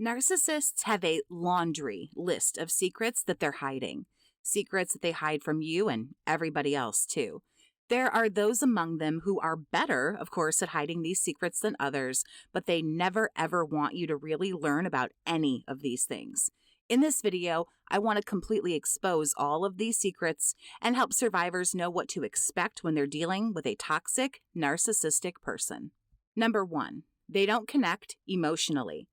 Narcissists have a laundry list of secrets that they're hiding, secrets that they hide from you and everybody else, too. There are those among them who are better, of course, at hiding these secrets than others, but they never ever want you to really learn about any of these things. In this video, I want to completely expose all of these secrets and help survivors know what to expect when they're dealing with a toxic, narcissistic person. Number 1, they don't connect emotionally.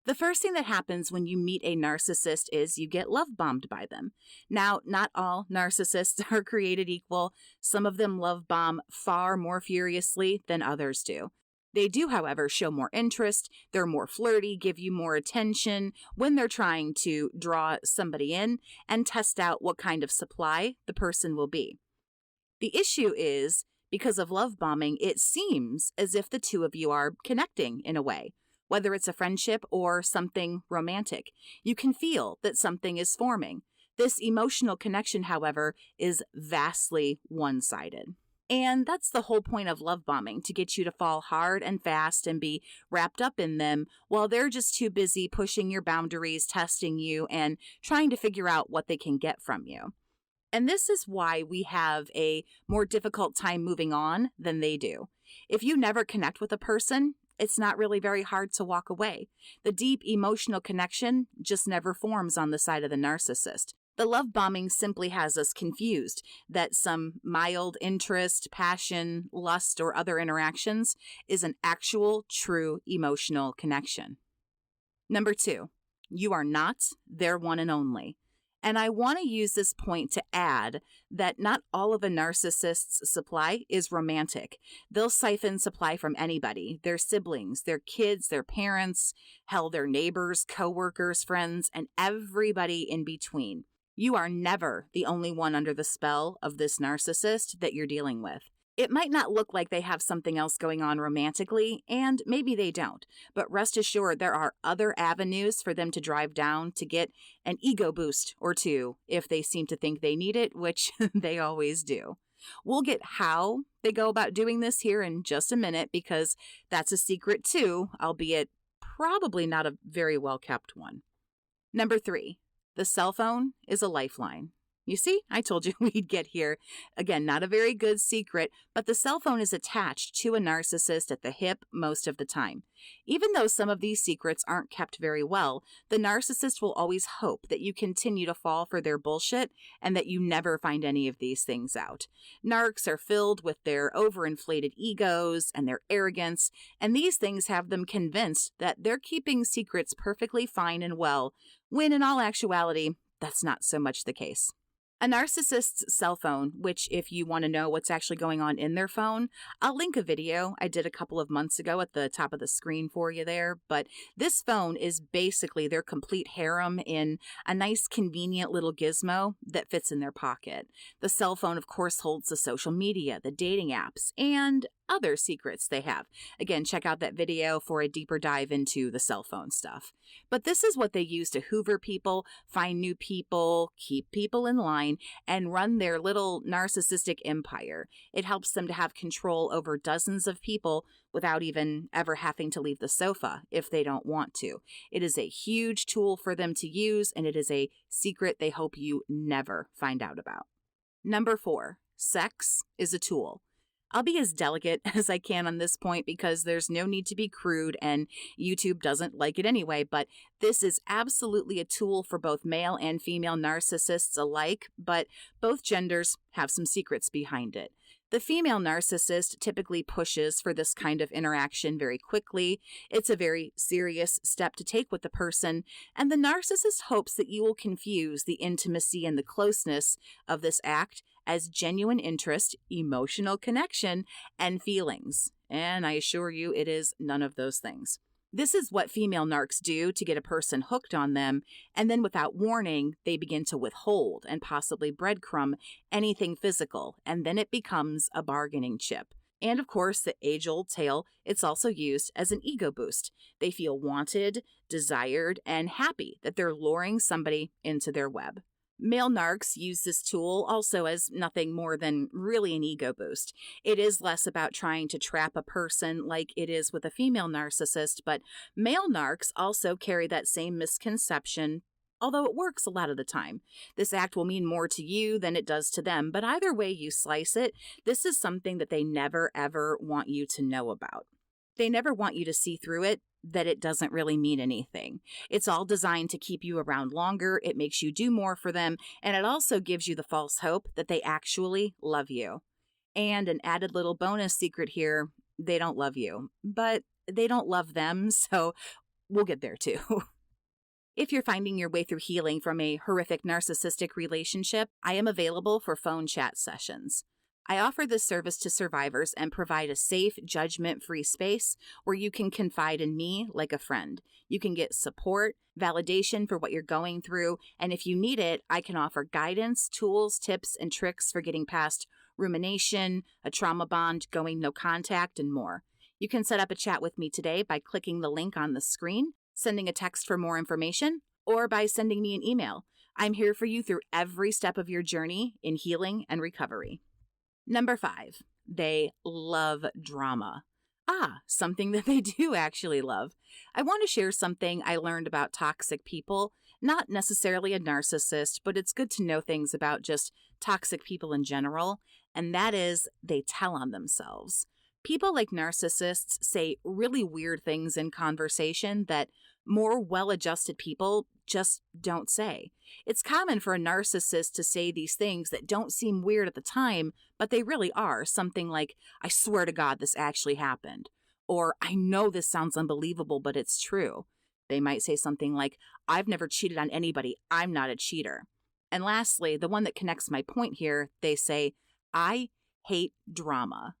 The first thing that happens when you meet a narcissist is you get love bombed by them. Now, not all narcissists are created equal. Some of them love bomb far more furiously than others do. They do, however, show more interest. They're more flirty, give you more attention when they're trying to draw somebody in and test out what kind of supply the person will be. The issue is, because of love bombing, it seems as if the two of you are connecting in a way. Whether it's a friendship or something romantic, you can feel that something is forming. This emotional connection, however, is vastly one-sided. And that's the whole point of love bombing, to get you to fall hard and fast and be wrapped up in them while they're just too busy pushing your boundaries, testing you, and trying to figure out what they can get from you. And this is why we have a more difficult time moving on than they do. If you never connect with a person, it's not really very hard to walk away. The deep emotional connection just never forms on the side of the narcissist. The love bombing simply has us confused that some mild interest, passion, lust, or other interactions is an actual, true emotional connection. Number 2, you are not their one and only. And I want to use this point to add that not all of a narcissist's supply is romantic. They'll siphon supply from anybody, their siblings, their kids, their parents, hell, their neighbors, coworkers, friends, and everybody in between. You are never the only one under the spell of this narcissist that you're dealing with. It might not look like they have something else going on romantically, and maybe they don't, but rest assured there are other avenues for them to drive down to get an ego boost or two if they seem to think they need it, which they always do. We'll get how they go about doing this here in just a minute, because that's a secret too, albeit probably not a very well-kept one. Number 3, the cell phone is a lifeline. You see, I told you we'd get here. Again, not a very good secret, but the cell phone is attached to a narcissist at the hip most of the time. Even though some of these secrets aren't kept very well, the narcissist will always hope that you continue to fall for their bullshit and that you never find any of these things out. Narcs are filled with their overinflated egos and their arrogance, and these things have them convinced that they're keeping secrets perfectly fine and well, when in all actuality, that's not so much the case. A narcissist's cell phone, which if you want to know what's actually going on in their phone, I'll link a video I did a couple of months ago at the top of the screen for you there, but this phone is basically their complete harem in a nice convenient little gizmo that fits in their pocket. The cell phone, of course, holds the social media, the dating apps, and other secrets they have. Again, check out that video for a deeper dive into the cell phone stuff. But this is what they use to hoover people, find new people, keep people in line, and run their little narcissistic empire. It helps them to have control over dozens of people without even ever having to leave the sofa if they don't want to. It is a huge tool for them to use, and it is a secret they hope you never find out about. Number 4, sex is a tool. I'll be as delicate as I can on this point because there's no need to be crude and YouTube doesn't like it anyway, but this is absolutely a tool for both male and female narcissists alike, but both genders have some secrets behind it. The female narcissist typically pushes for this kind of interaction very quickly. It's a very serious step to take with the person, and the narcissist hopes that you will confuse the intimacy and the closeness of this act as genuine interest, emotional connection, and feelings. And I assure you, it is none of those things. This is what female narcs do to get a person hooked on them, and then without warning, they begin to withhold and possibly breadcrumb anything physical, and then it becomes a bargaining chip. And of course, the age-old tale, it's also used as an ego boost. They feel wanted, desired, and happy that they're luring somebody into their web. Male narcs use this tool also as nothing more than really an ego boost. It is less about trying to trap a person like it is with a female narcissist, but male narcs also carry that same misconception, although it works a lot of the time. This act will mean more to you than it does to them, but either way you slice it, this is something that they never ever want you to know about. They never want you to see through it, that it doesn't really mean anything. It's all designed to keep you around longer, it makes you do more for them, and it also gives you the false hope that they actually love you. And an added little bonus secret here, they don't love you, but they don't love them, so we'll get there too. If you're finding your way through healing from a horrific narcissistic relationship, I am available for phone chat sessions. I offer this service to survivors and provide a safe, judgment-free space where you can confide in me like a friend. You can get support, validation for what you're going through, and if you need it, I can offer guidance, tools, tips, and tricks for getting past rumination, a trauma bond, going no contact, and more. You can set up a chat with me today by clicking the link on the screen, sending a text for more information, or by sending me an email. I'm here for you through every step of your journey in healing and recovery. Number 5, they love drama. Something that they do actually love. I want to share something I learned about toxic people, not necessarily a narcissist, but it's good to know things about just toxic people in general, and that is they tell on themselves. People like narcissists say really weird things in conversation that more well-adjusted people just don't say. It's common for a narcissist to say these things that don't seem weird at the time, but they really are. Something like, I swear to God this actually happened. Or, I know this sounds unbelievable, but it's true. They might say something like, I've never cheated on anybody. I'm not a cheater. And lastly, the one that connects my point here, they say, I hate drama.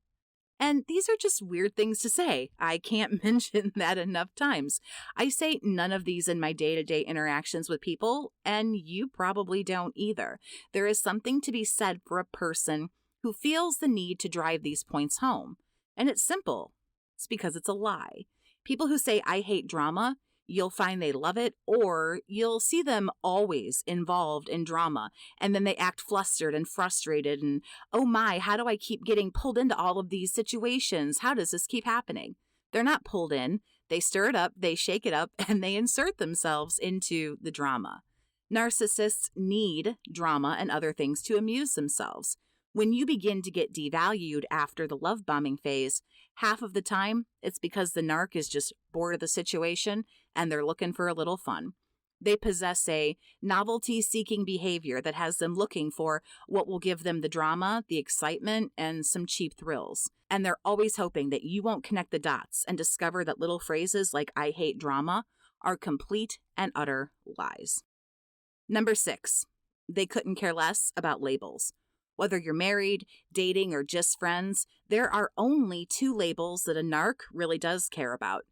And these are just weird things to say. I can't mention that enough times. I say none of these in my day-to-day interactions with people, and you probably don't either. There is something to be said for a person who feels the need to drive these points home. And it's simple. It's because it's a lie. People who say, I hate drama, you'll find they love it, or you'll see them always involved in drama, and then they act flustered and frustrated, and oh my, how do I keep getting pulled into all of these situations? How does this keep happening? They're not pulled in. They stir it up, they shake it up, and they insert themselves into the drama. Narcissists need drama and other things to amuse themselves. When you begin to get devalued after the love bombing phase, half of the time, it's because the narc is just bored of the situation and they're looking for a little fun. They possess a novelty-seeking behavior that has them looking for what will give them the drama, the excitement, and some cheap thrills. And they're always hoping that you won't connect the dots and discover that little phrases like I hate drama are complete and utter lies. Number 6, they couldn't care less about labels. Whether you're married, dating, or just friends, there are only 2 labels that a narc really does care about.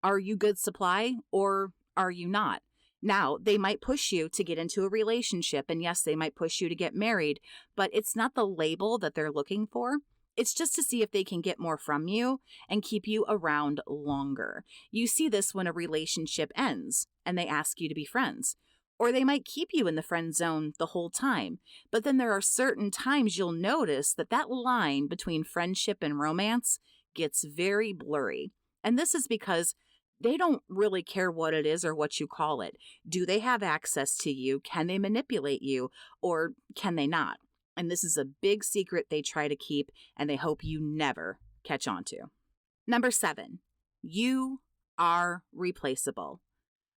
Are you good supply or are you not? Now, they might push you to get into a relationship, and yes, they might push you to get married, but it's not the label that they're looking for. It's just to see if they can get more from you and keep you around longer. You see this when a relationship ends and they ask you to be friends. Or they might keep you in the friend zone the whole time. But then there are certain times you'll notice that that line between friendship and romance gets very blurry. And this is because they don't really care what it is or what you call it. Do they have access to you? Can they manipulate you? Or can they not? And this is a big secret they try to keep and they hope you never catch on to. Number 7, you are replaceable.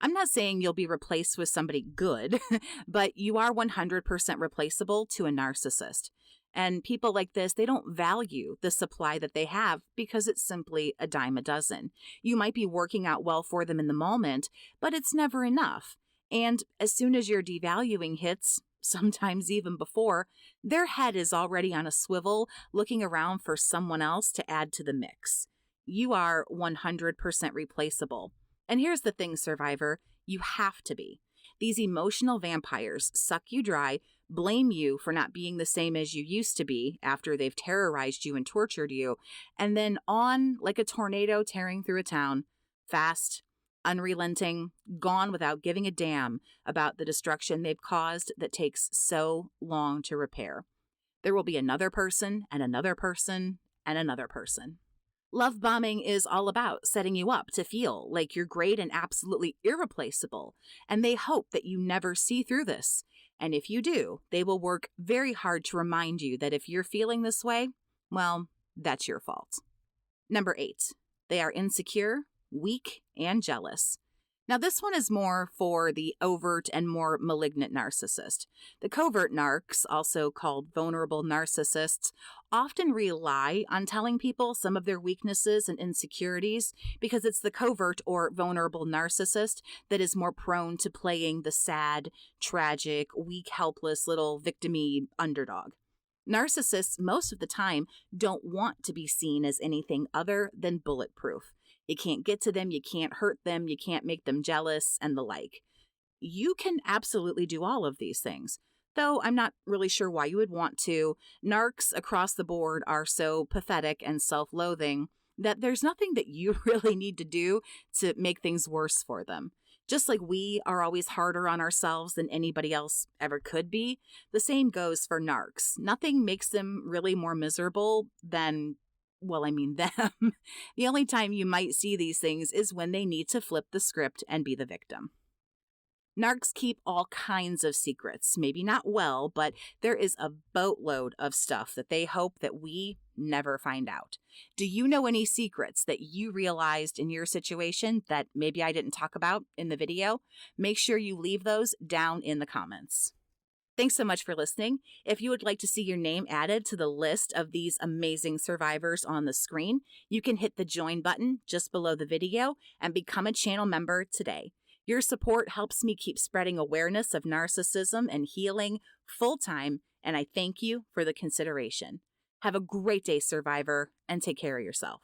I'm not saying you'll be replaced with somebody good, but you are 100% replaceable to a narcissist. And people like this, they don't value the supply that they have because it's simply a dime a dozen. You might be working out well for them in the moment, but it's never enough. And as soon as your devaluing hits, sometimes even before, their head is already on a swivel looking around for someone else to add to the mix. You are 100% replaceable. And here's the thing, survivor, you have to be. These emotional vampires suck you dry, blame you for not being the same as you used to be after they've terrorized you and tortured you, and then on like a tornado tearing through a town, fast, unrelenting, gone without giving a damn about the destruction they've caused that takes so long to repair. There will be another person and another person and another person. Love bombing is all about setting you up to feel like you're great and absolutely irreplaceable, and they hope that you never see through this. And if you do, they will work very hard to remind you that if you're feeling this way, well, that's your fault. Number 8, they are insecure, weak, and jealous. Now, this one is more for the overt and more malignant narcissist. The covert narcs, also called vulnerable narcissists, often rely on telling people some of their weaknesses and insecurities because it's the covert or vulnerable narcissist that is more prone to playing the sad, tragic, weak, helpless little victim-y underdog. Narcissists, most of the time, don't want to be seen as anything other than bulletproof. You can't get to them, you can't hurt them, you can't make them jealous, and the like. You can absolutely do all of these things, though I'm not really sure why you would want to. Narcs across the board are so pathetic and self-loathing that there's nothing that you really need to do to make things worse for them. Just like we are always harder on ourselves than anybody else ever could be, the same goes for narcs. Nothing makes them really more miserable than them. The only time you might see these things is when they need to flip the script and be the victim. Narcs keep all kinds of secrets, maybe not well, but there is a boatload of stuff that they hope that we never find out. Do you know any secrets that you realized in your situation that maybe I didn't talk about in the video? Make sure you leave those down in the comments. Thanks so much for listening. If you would like to see your name added to the list of these amazing survivors on the screen, you can hit the join button just below the video and become a channel member today. Your support helps me keep spreading awareness of narcissism and healing full-time, and I thank you for the consideration. Have a great day, survivor, and take care of yourself.